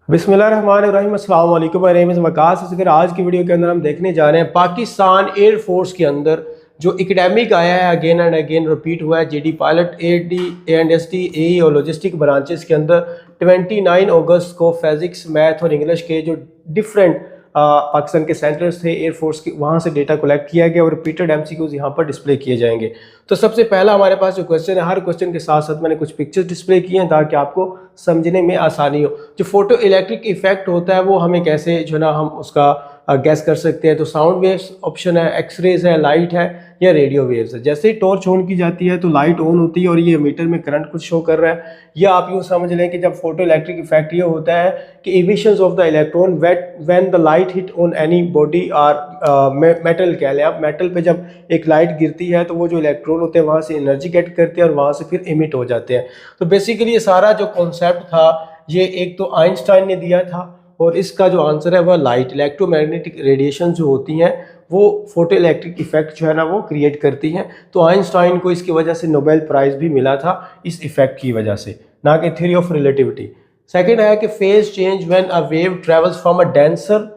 बिस्मिल्लाहिर्रहमानिर्रहीम, अस्सलाम वालेकुम। My name is Waqas Asghar. आज की वीडियो के अंदर हम देखने जा रहे हैं पाकिस्तान एयरफोर्स के अंदर जो एकेडमिक आया है, अगेन एंड अगेन रिपीट हुआ है, JD pilot, AD and ST A और लॉजिस्टिक ब्रांचेस के अंदर 29 अगस्त को फिजिक्स, मैथ और इंग्लिश के जो डिफरेंट पाकिस्तान के सेंटर्स थे एयरफोर्स के, वहाँ से डेटा कलेक्ट किया गया और रिपीटेड एमसीक्यूज यहाँ पर डिस्प्ले किए जाएंगे। तो सबसे पहला हमारे पास जो क्वेश्चन है, हर क्वेश्चन के साथ साथ मैंने कुछ पिक्चर्स डिस्प्ले किए हैं ताकि आपको समझने में आसानी हो। जो फोटो इलेक्ट्रिक इफेक्ट होता है वो हमें कैसे जो ना हम उसका गैस कर सकते हैं। तो साउंड वेव्स ऑप्शन है, एक्सरेज है, लाइट है या रेडियो वेव्स है। जैसे ही टॉर्च ऑन की जाती है तो लाइट ऑन होती है और ये मीटर में करंट कुछ शो कर रहा है। या आप यूँ समझ लें कि जब फोटो इलेक्ट्रिक इफेक्ट ये होता है कि emissions of the electron when the light hit on any body और मेटल कह लें आप, मेटल पे जब एक लाइट गिरती है तो वो जो इलेक्ट्रॉन होते हैं वहाँ से एनर्जी गेट करते हैं और वहाँ से फिर इमिट हो जाते हैं। तो बेसिकली ये सारा जो कॉन्सेप्ट था ये एक तो आइंस्टाइन ने दिया था और इसका जो आंसर है वह लाइट, इलेक्ट्रोमैग्नेटिक रेडिएशन जो होती हैं वो फोटो इलेक्ट्रिक इफेक्ट जो है ना वो क्रिएट करती हैं। तो आइंस्टाइन को इसकी वजह से नोबेल प्राइज़ भी मिला था इस इफेक्ट की वजह से, ना कि थ्योरी ऑफ रिलेटिविटी। सेकंड है कि phase change when a wave travels from a denser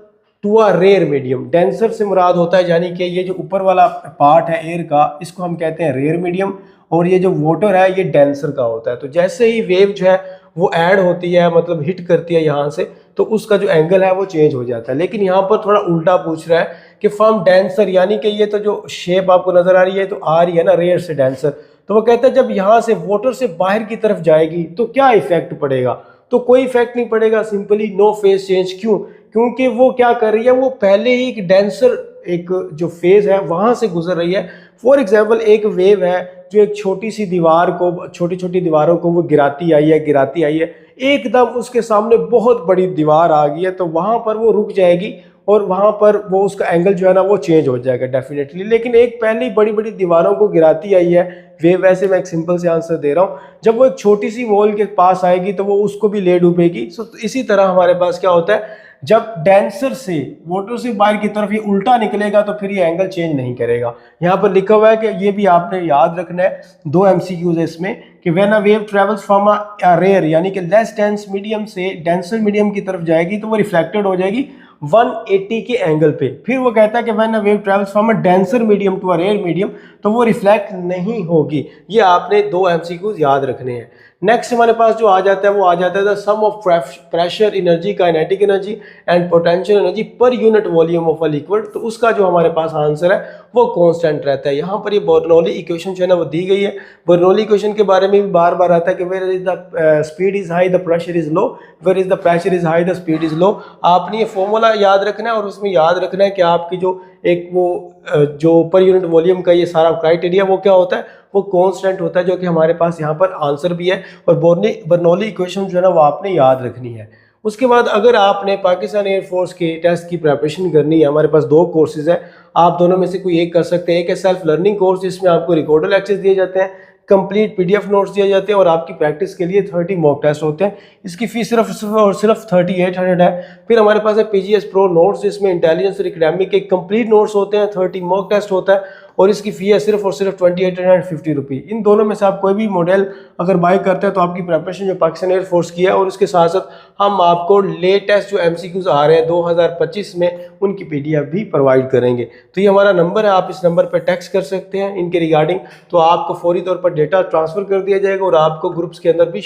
to a rare medium. Denser से मुराद होता है यानी कि ये जो ऊपर वाला पार्ट है एयर का, इसको हम कहते हैं रेयर मीडियम, और ये जो वाटर है ये डेंसर का होता है। तो जैसे ही वेव जो है वो ऐड होती है, मतलब हिट करती है यहाँ से, तो उसका जो एंगल है वो चेंज हो जाता है। लेकिन यहाँ पर थोड़ा उल्टा पूछ रहा है कि फ्रॉम डेंसर, यानी कि ये तो जो शेप आपको नजर आ रही है तो आ रही है ना रेयर से डेंसर, तो वो कहता है जब यहाँ से वाटर से बाहर की तरफ जाएगी तो क्या इफेक्ट पड़ेगा। तो कोई इफेक्ट नहीं पड़ेगा, सिंपली नो फेज चेंज। क्यों? क्योंकि वो क्या कर रही है, वो पहले ही एक डेंसर एक जो फेज है वहां से गुजर रही है। फॉर एग्जाम्पल एक वेव है जो एक छोटी सी दीवार को, छोटी छोटी दीवारों को वो गिराती आई है, एकदम उसके सामने बहुत बड़ी दीवार आ गई है तो वहां पर वो रुक जाएगी और वहां पर वो उसका एंगल जो है ना वो चेंज हो जाएगा डेफिनेटली। लेकिन एक पहले बड़ी बड़ी दीवारों को गिराती आई है वेव, वैसे मैं एक सिंपल से आंसर दे रहा हूँ, जब वो एक छोटी सी वॉल के पास आएगी तो वो उसको भी ले डूबेगी। तो इसी तरह हमारे पास क्या होता है, जब डेंसर से वाटर से बाहर की तरफ ये उल्टा निकलेगा तो फिर ये एंगल चेंज नहीं करेगा। यहाँ पर लिखा हुआ है कि ये भी आपने याद रखना है, दो एमसीक्यूज है इसमें, कि when a wave travels from a rare यानी कि लेस डेंस मीडियम से डेंसर मीडियम की तरफ जाएगी तो वो रिफ्लेक्टेड हो जाएगी 180 के एंगल पे। फिर वो कहता है कि when a wave travels from a denser medium to a rare medium तो वो रिफ्लेक्ट नहीं होगी। ये आपने दो एमसीक्यूज याद रखने हैं। नेक्स्ट हमारे पास जो आ जाता है वो आ जाता है the sum of pressure energy, kinetic energy and potential energy per unit volume of a liquid. तो उसका जो हमारे पास आंसर है वो कांस्टेंट रहता है। यहाँ पर ये बर्नौली इक्वेशन जो है ना वो दी गई है। बर्नौली इक्वेशन के बारे में भी बार बार आता है कि where is the speed is high the pressure is low, where is the pressure is high the speed is low. आपने ये फॉर्मूला याद रखना है और उसमें याद रखना है कि आपकी जो एक वो जो पर यूनिट वॉल्यूम का ये सारा क्राइटेरिया वो क्या होता है, वो कांस्टेंट होता है, जो कि हमारे पास यहाँ पर आंसर भी है। और बर्नौली इक्वेशन जो है ना वो आपने याद रखनी है। उसके बाद अगर आपने पाकिस्तान एयरफोर्स के टेस्ट की प्रिपरेशन करनी है, हमारे पास दो कोर्सेज है, आप दोनों में से कोई एक कर सकते हैं। एक है सेल्फ लर्निंग कोर्स जिसमें आपको रिकॉर्डेड लेक्चर्स दिए जाते हैं, कंप्लीट पीडीएफ नोट्स दिए जाते हैं और आपकी प्रैक्टिस के लिए 30 मॉक टेस्ट होते हैं। इसकी फीस सिर्फ 3800 है। फिर हमारे पास है पीजीएस प्रो नोट्स जिसमें इंटेलिजेंस और एकेडमिक के कंप्लीट नोट्स होते हैं, 30 मॉक टेस्ट होता है और इसकी फी है सिर्फ और सिर्फ 2850 रुपये। इन दोनों में से आप कोई भी मॉडल अगर बाय करते हैं तो आपकी प्रिपरेशन जो पाकिस्तान एयरफोर्स की है, और उसके साथ साथ हम आपको लेटेस्ट जो एमसीक्यूज आ रहे हैं 2025 में उनकी पीडीएफ भी प्रोवाइड करेंगे। तो ये हमारा नंबर है, आप इस नंबर पर टेक्स्ट कर सकते हैं इनके रिगार्डिंग, तो आपको फौरी तौर पर डेटा ट्रांसफर कर दिया जाएगा और आपको ग्रुप्स के अंदर भी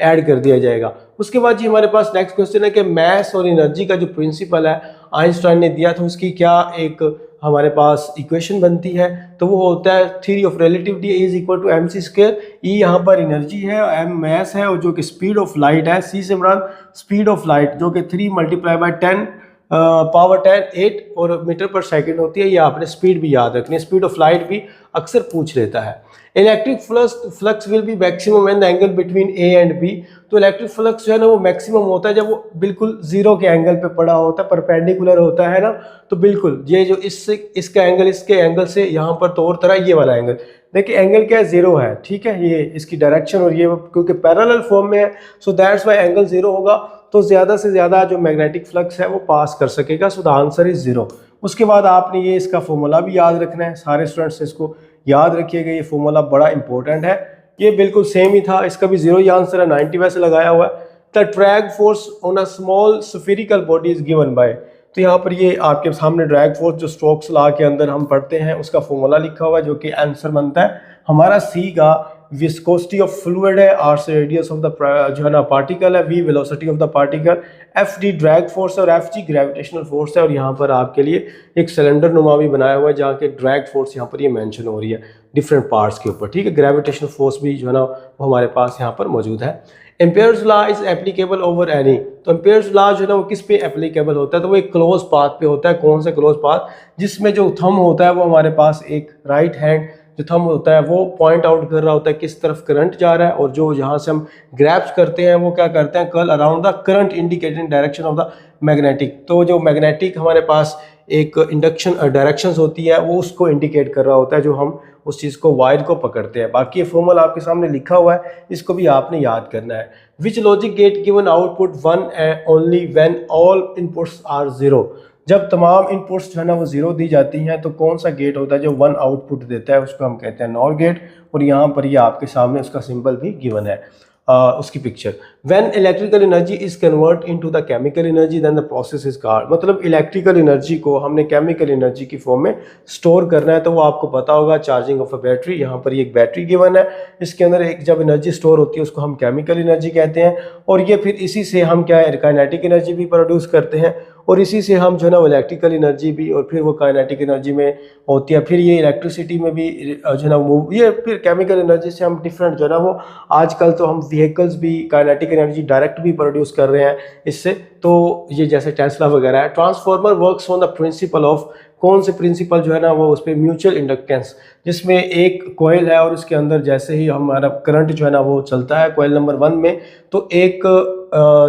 ऐड कर दिया जाएगा। उसके बाद जी हमारे पास नेक्स्ट क्वेश्चन है कि मैथ्स और एनर्जी का जो प्रिंसिपल है आइंस्टाइन ने दिया था उसकी क्या एक हमारे पास इक्वेशन बनती है। तो वो होता है theory of relativity is equal to M C square. E यहाँ पर एनर्जी है, एम मैस है और जो कि स्पीड ऑफ लाइट है, सी से मुराद स्पीड ऑफ लाइट जो कि 3 × 10 पावर 10 8 और मीटर पर सेकंड होती है। ये आपने स्पीड भी याद रखनी है, स्पीड ऑफ लाइट भी अक्सर पूछ लेता है। Electric flux will be maximum when the angle between A and B. तो इलेक्ट्रिक फ्लक्स जो है ना वो मैक्सिमम होता है जब वो बिल्कुल जीरो के एंगल पे पड़ा होता है, परपेंडिकुलर होता है ना। तो बिल्कुल ये जो इसका एंगल इसके एंगल से यहाँ पर तो और तरह ये वाला एंगल देखिए, एंगल क्या है, जीरो है, ठीक है, ये इसकी डायरेक्शन और ये क्योंकि पैरेलल फॉर्म में है so that's why angle zero होगा। तो ज़्यादा से ज़्यादा जो मैग्नेटिक फ्लक्स है वो पास कर सकेगा, so the answer is zero. उसके बाद आपने ये इसका फॉर्मूला भी याद रखना है, सारे स्टूडेंट्स इसको याद रखिएगा, ये फॉर्मूला बड़ा इंपॉर्टेंट है। ये बिल्कुल सेम ही था, इसका भी जीरो ही आंसर है, 90 वैसे लगाया हुआ है। The drag force on a small spherical body is given by. तो यहाँ पर ये आपके सामने ड्रैग फोर्स जो स्टोक्स लॉ के अंदर हम पढ़ते हैं उसका फॉर्मूला लिखा हुआ है, जो कि आंसर बनता है हमारा सी का विस्कोसिटी ऑफ फ्लूइड है, आर से रेडियस ऑफ द जो है ना पार्टिकल है, V velocity of the particle, F D drag force है और एफ जी ग्रेविटेशनल फोर्स है। और यहाँ पर आपके लिए एक सिलेंडर नुमा भी बनाया हुआ है जहाँ के ड्रैग फोर्स यहाँ पर ये मेंशन हो रही है डिफरेंट पार्ट्स के ऊपर, ठीक है। ग्रेविटेशनल फोर्स भी जो है ना वो हमारे पास यहाँ पर मौजूद है। Ampere's law is applicable over any. तो एम्पियर्स लॉ जो है ना वो किस पे एप्लीकेबल होता है, तो वो एक क्लोज पाथ पे होता है। कौन सा क्लोज पाथ? जिसमें जो थंब होता है वो हमारे पास एक राइट हैंड जो थंब होता है वो पॉइंट आउट कर रहा होता है किस तरफ करंट जा रहा है, और जो जहाँ से हम ग्रैब्स करते हैं वो क्या करते हैं, curl around the current indicating direction of the magnetic. तो जो मैग्नेटिक हमारे पास एक इंडक्शन डायरेक्शंस होती है वो उसको इंडिकेट कर रहा होता है जो हम उस चीज़ को वायर को पकड़ते हैं। बाकी ये फॉर्मूला आपके सामने लिखा हुआ है, इसको भी आपने याद करना है। Which logic gate given output one and only when all inputs are zero. जब तमाम इनपुट्स जो है ना वो जीरो दी जाती हैं तो कौन सा गेट होता है जो वन आउटपुट देता है, उसको हम कहते हैं नॉर गेट। और यहाँ पर ये आपके सामने उसका सिंबल भी गिवन है, उसकी picture. When electrical energy is convert into the chemical energy then the process is called. मतलब इलेक्ट्रिकल एनर्जी को हमने केमिकल एनर्जी की फॉर्म में स्टोर करना है, तो वो आपको पता होगा चार्जिंग ऑफ अ बैटरी। यहाँ पर ये एक बैटरी गिवन है, इसके अंदर एक जब एनर्जी स्टोर होती है उसको हम केमिकल एनर्जी कहते हैं। और ये फिर इसी से हम क्या है काइनेटिक एनर्जी भी प्रोड्यूस करते हैं, और इसी से हम जो है ना इलेक्ट्रिकल एनर्जी भी, और फिर वो काइनेटिक एनर्जी में होती है, फिर ये इलेक्ट्रिसिटी में भी जो है ना मूव, ये फिर केमिकल एनर्जी से हम डिफरेंट जो है ना वो आजकल तो हम व्हीकल्स भी काइनेटिक एनर्जी डायरेक्ट भी प्रोड्यूस कर रहे हैं इससे। तो ये जैसे टेस्ला वगैरह है। Transformer works on the principle of, कौन से प्रिंसिपल जो है ना वो उस पर म्यूचुअल इंडक्टेंस, जिसमें एक कोयल है और उसके अंदर जैसे ही हमारा करंट जो है ना वो चलता है कोयल नंबर 1 में, तो एक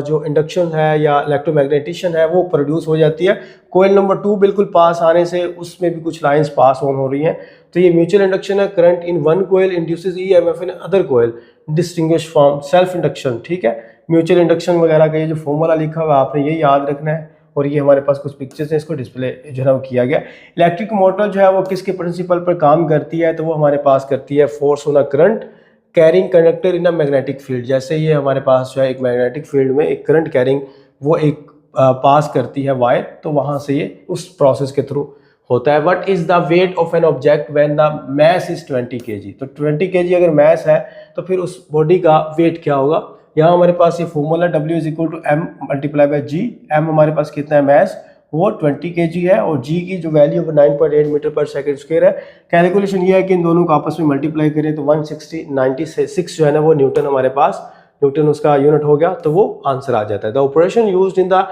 जो इंडक्शन है या इलेक्ट्रोमैग्नेटिशन है वो प्रोड्यूस हो जाती है। कोयल नंबर 2 बिल्कुल पास आने से उसमें भी कुछ लाइंस पास ऑन हो रही हैं, तो ये म्यूचुअल इंडक्शन है। Current in one coil induces EMF in other coil, distinguish from self induction, ठीक है। म्यूचुअल इंडक्शन वगैरह का ये जो फॉर्मूला लिखा हुआ है आपने ये याद रखना है। और ये हमारे पास कुछ पिक्चर्स हैं, इसको डिस्प्ले जो है वो किया गया। इलेक्ट्रिक मोटर जो है वो किसके प्रिंसिपल पर काम करती है, तो वो हमारे पास करती है force on a current carrying conductor in a magnetic field. जैसे ये हमारे पास जो है एक मैग्नेटिक फील्ड में एक करंट कैरिंग वो एक पास करती है वायर, तो वहाँ से ये उस प्रोसेस के थ्रू होता है। What is the weight of an object when the mass is 20 kg। तो 20 kg अगर मास है तो फिर उस बॉडी का वेट क्या होगा। यहाँ हमारे पास ये formula W is equal to M multiply by G। M हमारे पास कितना है मास, वो 20 kg है, और G की जो वैल्यू 9.8 मीटर पर सेकंड स्क्वायर है। कैलकुलेशन ये है कि इन दोनों को आपस में मल्टीप्लाई करें तो 16096 जो है ना वो न्यूटन हमारे पास, न्यूटन उसका यूनिट हो गया, तो वो आंसर आ जाता है। The operation used in the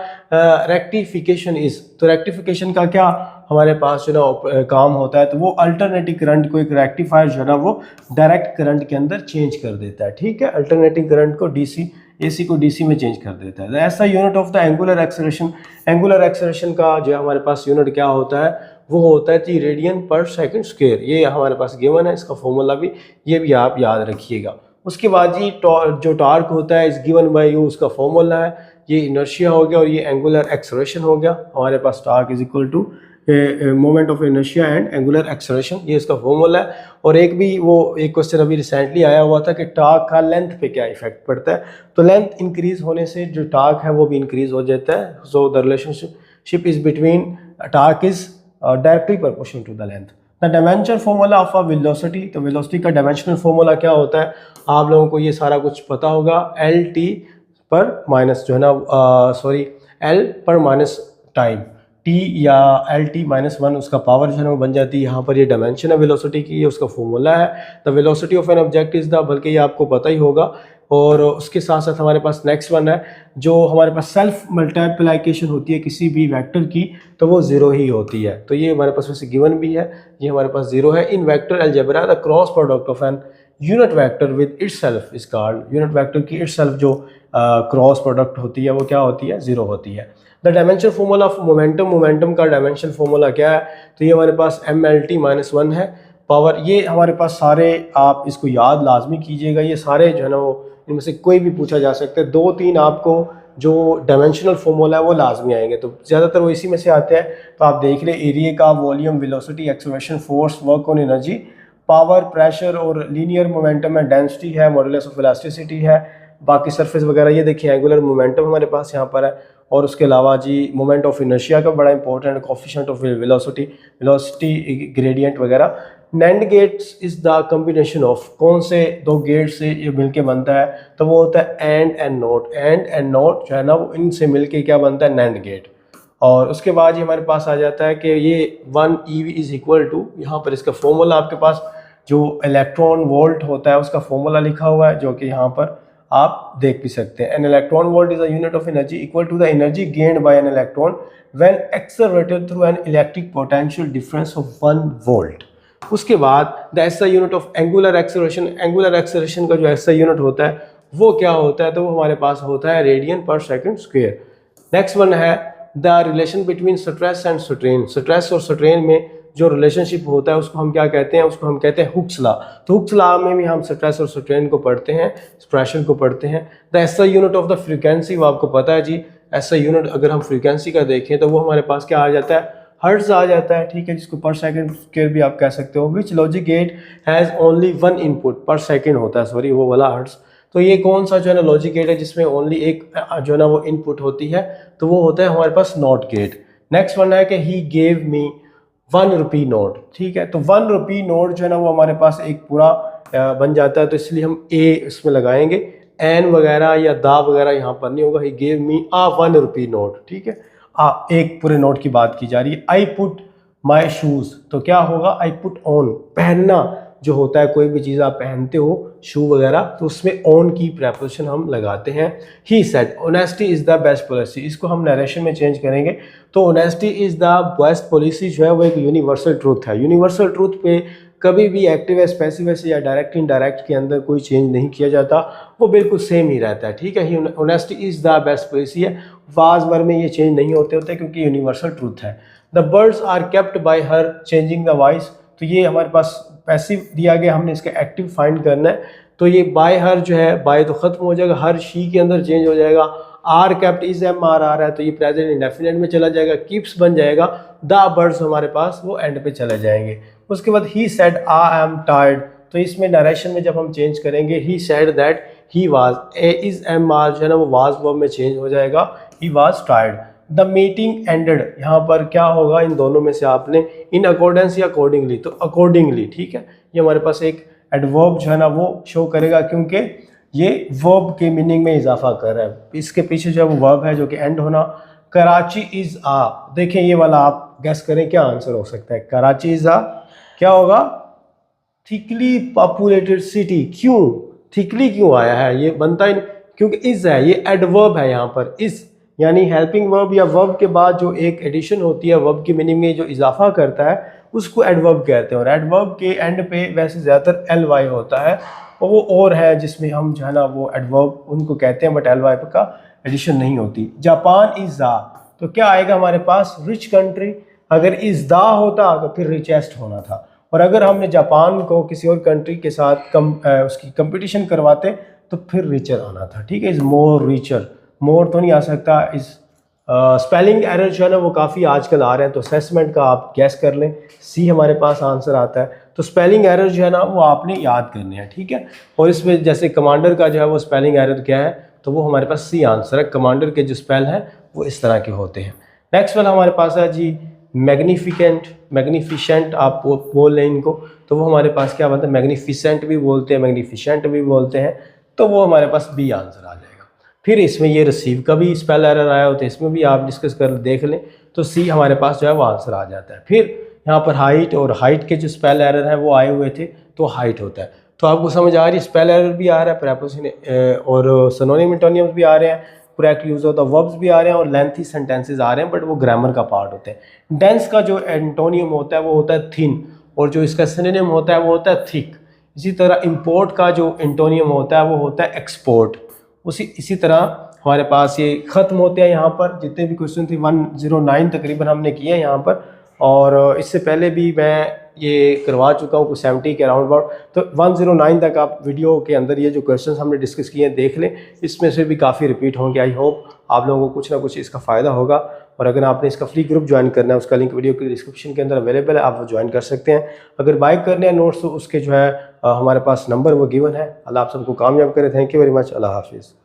rectification is. तो रेक्टिफिकेशन का क्या हमारे पास जो ना काम होता है, तो वो अल्टरनेटिंग करंट को एक रेक्टिफायर जो है ना वो डायरेक्ट करंट के अंदर चेंज कर देता है, ठीक है। अल्टरनेटिंग करंट को डीसी, एसी को डीसी में चेंज कर देता है। ऐसा unit of the angular acceleration, angular acceleration का जो हमारे पास यूनिट क्या होता है, वो होता है रेडियन पर सेकंड स्क्वायर। ये हमारे पास गिवन है, इसका फॉर्मूला भी ये भी आप याद रखिएगा। उसके बाद जी जो टार्क होता है इस गिवन बाय यू, उसका फॉर्मूला है, ये इनर्शिया हो गया और ये एंगुलर एक्सेलरेशन हो गया। हमारे पास torque is equal to moment of inertia and angular acceleration, ये इसका फॉर्मूला है। और एक भी वो एक क्वेश्चन अभी रिसेंटली आया हुआ था कि टार्क का लेंथ पे क्या इफेक्ट पड़ता है, तो लेंथ इंक्रीज होने से जो टार्क है वो भी इंक्रीज हो जाता है। So the relationship is between torque is directly proportional to the length. The dimension formula of a velocity, तो वेलोसिटी का डायमेंशनल फॉर्मूला क्या होता है, आप लोगों को ये सारा कुछ पता होगा। एल टी पर माइनस जो है ना एल पर माइनस टाइम, टी या एल टी माइनस 1 उसका पावर जो है ना वो बन जाती है। यहाँ पर ये डायमेंशन है वेलोसिटी की, ये उसका फॉर्मूला है। The velocity of an object is the, बल्कि ये आपको पता ही होगा। और उसके साथ साथ हमारे पास नेक्स्ट वन है, जो हमारे पास सेल्फ मल्टीप्लिकेशन होती है किसी भी वेक्टर की, तो वो जीरो ही होती है। तो ये हमारे पास वैसे गिवन भी है, ये हमारे पास जीरो है। In vector algebra the cross product of an unit vector with itself is called. Unit vector की इटसेल्फ जो क्रॉस प्रोडक्ट होती है वो क्या होती है, जीरो होती है। The dimension formula of momentum, momentum का डायमेंशन फॉर्मूला क्या है, तो ये हमारे पास MLT-1 है पावर। ये हमारे पास सारे, आप इसको याद लाजमी कीजिएगा, ये सारे जो है ना वो इनमें से कोई भी पूछा जा सकता है। 2-3 आपको जो डायमेंशनल फॉर्मूला है वो लाजमी आएंगे, तो ज़्यादातर वो इसी में से आते हैं। तो आप देख लें, एरिया का, volume, velocity, acceleration, force, work on energy, power, pressure और लीनियर मोमेंटम है, डेंसिटी है, मॉडुलस ऑफ इलास्टिसिटी है, बाकी सरफेस वगैरह ये देखिए एंगुलर मोमेंटम हमारे पास यहाँ पर है, और उसके अलावा जी मोमेंट ऑफ इनर्शिया का बड़ा important, coefficient of velocity gradient वगैरह। NAND gates is the combination of, कौन से दो गेट से ये मिलके बनता है, तो वो होता है एंड नॉट। एंड नॉट जो है ना वो इनसे मिलके क्या बनता है, नैंड गेट। और उसके बाद ये हमारे पास आ जाता है कि ये 1 eV इज इक्वल टू, यहाँ पर इसका फॉर्मूला आपके पास जो इलेक्ट्रॉन वोल्ट होता है उसका फॉर्मूला लिखा हुआ है, जो कि यहाँ पर आप देख भी सकते हैं। An electron volt is a unit of energy equal to the energy gained by an electron when accelerated through an electric potential difference of 1 volt. उसके बाद the SI unit of angular acceleration, angular acceleration का जो SI unit होता है वो क्या होता है, तो वो हमारे पास होता है रेडियन पर सेकंड स्क्वायर। नेक्स्ट वन है the relation between stress and strain. Stress और स्ट्रेन में जो रिलेशनशिप होता है उसको हम क्या कहते हैं, उसको हम कहते हैं हुक्स लॉ। तो हुक्स लॉ में भी हम स्ट्रेस और स्ट्रेन को पढ़ते हैं, प्रेशर को पढ़ते हैं। The SI unit of the frequency, वो आपको पता है जी, एसआई यूनिट अगर हम फ्रीक्वेंसी का देखें तो वो हमारे पास क्या आ जाता है, हर्ट्ज आ जाता है, ठीक है, जिसको पर सेकंड स्क्वायर भी आप कह सकते हो। Which logic gate has only 1 input पर सेकंड होता है, सॉरी वो वाला हर्ट्ज। तो ये कौन सा जो है ना लॉजिक गेट है जिसमें ओनली एक जो है ना वो इनपुट होती है, तो वो होता है हमारे पास नॉट गेट। नेक्स्ट वन है कि he gave me 1 rupee note, ठीक है, तो 1 रुपी नोट जो है ना वो हमारे पास एक पूरा बन जाता है, तो इसलिए हम ए इसमें लगाएंगे, एन वगैरह या दा वगैरह यहाँ पर नहीं होगा। He gave me uh 1 rupee note, ठीक है, एक पूरे नोट की बात की जा रही है। आई पुट माई शूज़, तो क्या होगा, आई पुट ऑन, पहनना जो होता है, कोई भी चीज़ आप पहनते हो शू वगैरह, तो उसमें ऑन की प्रेपोजिशन हम लगाते हैं। He said honesty is the best policy, इसको हम नरेशन में चेंज करेंगे, तो honesty is the best policy जो है वो एक यूनिवर्सल ट्रूथ है। यूनिवर्सल ट्रूथ पे कभी भी एक्टिव है, पैसिव है या डायरेक्ट इनडायरेक्ट के अंदर कोई चेंज नहीं किया जाता, वो बिल्कुल सेम ही रहता है, ठीक है। Honesty is the best policy है, वाज वर में ये चेंज नहीं होते क्योंकि यूनिवर्सल ट्रूथ है। The birds are kept by her changing the voice, तो ये हमारे पास पैसिव दिया गया, हमने इसका एक्टिव फाइंड करना है। तो ये बाय हर जो है, बाय तो खत्म हो जाएगा, हर शी के अंदर चेंज हो जाएगा। R kept is M R आ रहा है तो ये प्रेजेंट इंडेफिनिट में चला जाएगा, कीप्स बन जाएगा। द बर्ड्स हमारे पास वो एंड पे चले जाएंगे। उसके बाद he said I am tired, तो इसमें नरेशन में जब हम चेंज करेंगे he said that he was, a is M are जो है ना वो वाज वर्ब में चेंज हो जाएगा, he was tired. The meeting ended, यहाँ पर क्या होगा, इन दोनों में से आपने इन अकॉर्डेंस या अकॉर्डिंगली, तो अकॉर्डिंगली, ठीक है, ये हमारे पास एक एडवर्ब जो है ना वो शो करेगा क्योंकि ये वर्ब के मीनिंग में इजाफा कर रहा है। इसके पीछे जो है वो वर्ब है जो कि एंड होना। कराची इज आ, देखें ये वाला आप गैस करें क्या आंसर हो सकता है। कराची इज आ क्या होगा, थिकली पॉपुलेटेड सिटी। क्यों थिकली क्यों आया है, ये बनता ही क्योंकि इज है, ये एडवर्ब है यहाँ पर। इज यानी हेल्पिंग वर्ब या वर्ब के बाद जो एक एडिशन होती है, वर्ब की मीनिंग में जो इजाफा करता है उसको एडवर्ब कहते हैं। और एडवर्ब के एंड पे वैसे ज़्यादातर एल वाई होता है, और वो और है जिसमें हम जो है ना वो एडवर्ब उनको कहते हैं, बट एल वाई का एडिशन नहीं होती। जापान इज दा, तो क्या आएगा हमारे पास, रिच कंट्री। अगर इज दा होता तो फिर रिचेस्ट होना था, और अगर हमने जापान को किसी और कंट्री के साथ उसकी कंपटीशन करवाते तो फिर रिचर आना था, ठीक है। इज़ मोर रिचर, मोर तो नहीं आ सकता। इस स्पेलिंग एरर जो है ना वो काफ़ी आजकल आ रहे हैं, तो असेसमेंट का आप गैस कर लें, सी हमारे पास आंसर आता है। तो स्पेलिंग एरर जो है ना वो आपने याद करने हैं, ठीक है। और इसमें जैसे कमांडर का जो है वो स्पेलिंग एरर क्या है, तो वो हमारे पास सी आंसर है। कमांडर के जो स्पेल हैं वो इस तरह के होते हैं। नेक्स्ट वाला हमारे पास है जी मैग्निफिकेंट, मैग्निफिशेंट आप बोल लें इनको, तो वो हमारे पास क्या बनता है, मैग्निफिसेंट भी बोलते हैं, मैग्निफिशेंट भी बोलते हैं, तो वो हमारे पास बी आंसर आ जाएगा। फिर इसमें ये रिसीव का भी स्पेल एरर आया होता है, इसमें भी आप डिस्कस कर देख लें, तो सी हमारे पास जो है वो आंसर आ जाता है। फिर यहाँ पर हाइट, और हाइट के जो स्पेल एरर हैं वो आए हुए थे, तो हाइट होता है। तो आपको समझ आ रही है, स्पेल एरर भी आ रहा है, प्रेपोजिशन और सिनोनिम एंटोनिम्स भी आ रहे हैं, correct use of the verbs भी आ रहे हैं, और लेंथी सेंटेंसेस आ रहे हैं, बट वो ग्रामर का पार्ट होते हैं। डेंस का जो एंटोनियम होता है वो होता है थिन, और जो इसका सिनोनिम होता है वो होता है थिक। इसी तरह इंपोर्ट का जो एंटोनियम होता है वो होता है एक्सपोर्ट। इसी तरह हमारे पास ये ख़त्म होते हैं यहाँ पर। जितने भी क्वेश्चन थे 109 तकरीबन हमने किए हैं यहाँ पर, और इससे पहले भी मैं ये करवा चुका हूँ कुछ 70 के अराउंड अबाउट। तो 109 तक आप वीडियो के अंदर ये जो क्वेश्चंस हमने डिस्कस किए हैं देख लें, इसमें से भी काफ़ी रिपीट होंगे। आई होप आप लोगों को कुछ ना कुछ इसका फ़ायदा होगा। और अगर आपने इसका फ्री ग्रुप ज्वाइन करना है, उसका लिंक वीडियो के डिस्क्रिप्शन के अंदर अवेलेबल है, आप वो ज्वाइन कर सकते हैं। अगर बाय करने हैं नोट्स तो उसके जो है हमारे पास नंबर वो गिवन है। अल्लाह आप सबको कामयाब करे। Thank you very much. अल्लाह हाफिज़।